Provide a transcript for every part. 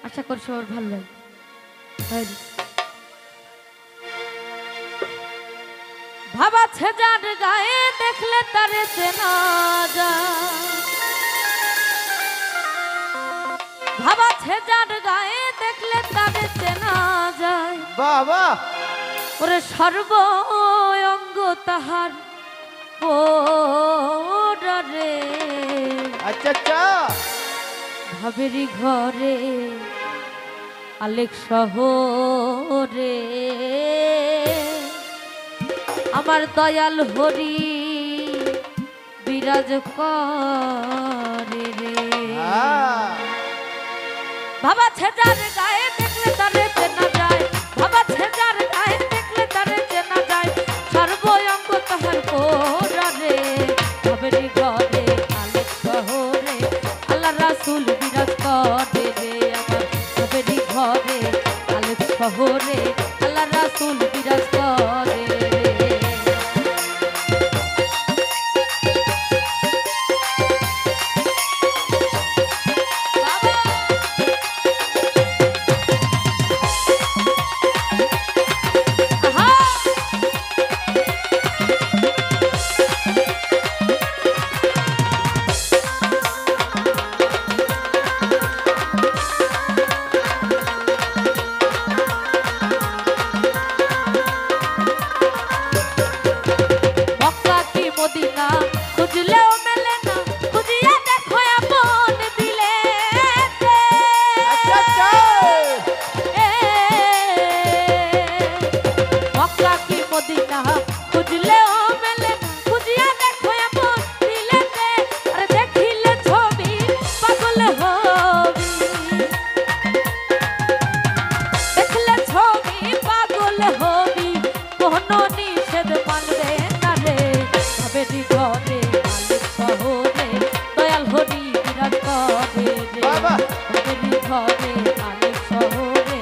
আশা করি সবার ভালো লাগে। ভাবা ছেজার গায়ে দেখলে তারে চেনা যায়, ভাবা ছেজার গায়ে দেখলে তারে চেনা যায়। বাবা ওরে সর্ব অঙ্গ তাহার পোড়ারে, আচ্ছা আচ্ছা ভাবেরি ঘরে আলেক শহরে আমার দয়াল হরি বিরাজ করে রে। বাবা ছেজার গায়ে দেখলে তারে চেনা যায়, বাবা ছেজার গায়ে দেখলে তারে চেনা যায়। সর্বঙ্গ তাহার পোড়ারে ভাবেরি ঘরে আলেক শহরে আল্লাহ রাসূল বিরাজ করে রে। আমার ভাবেরি ঘরে আলেক শহরে আল্লাহ রাসূল বিরাজ করে রে। মদিনা খুঁজলেও মেলে না, খুঁজিয়া দেখো আপন দিলে। মক্কা কি মদিনা খুঁজলেও মেলে না, খুঁজিয়া দেখো আপন দিলে। আরে দেখিলে ছবি পাগল হবি, দেখলে ছবি পাগল হবি, কোনো নিষেধ মানবে না রে। ভাবেরি ঘরে আলেক শহরে দয়াল হরি বিরাজ করে রে। ভাবেরি ঘরে আলেক শহরে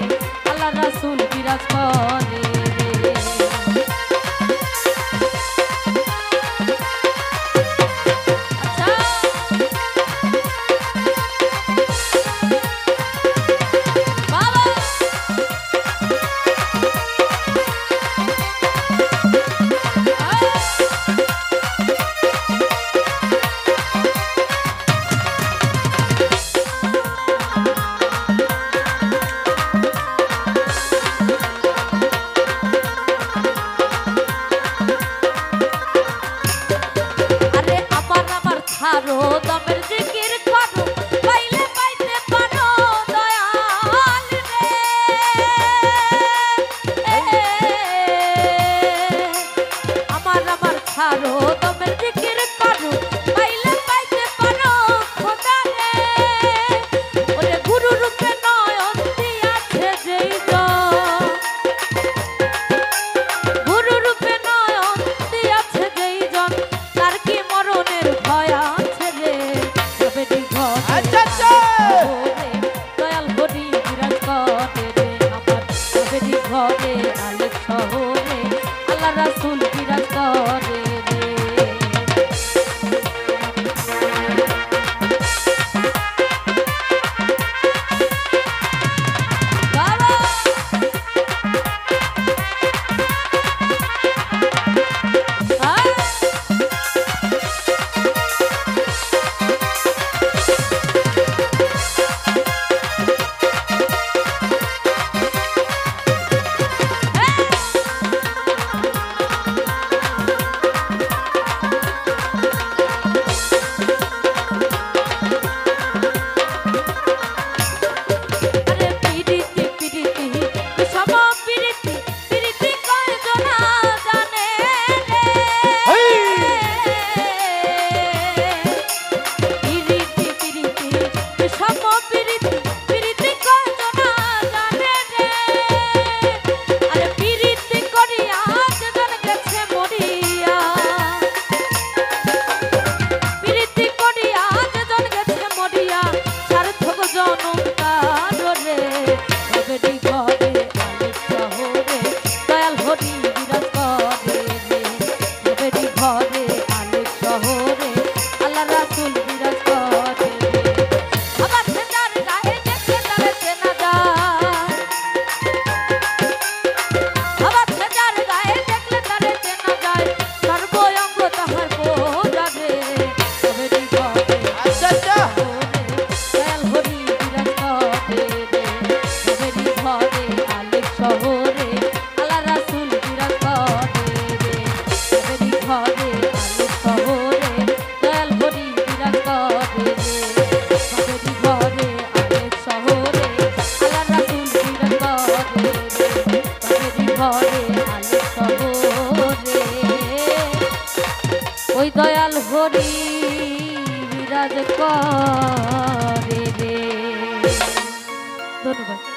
আল্লাহ রাসূল বিরাজ করে রে। আচ্ছা বাবা হরি বিরাজ করে রে। ধন্যবাদ।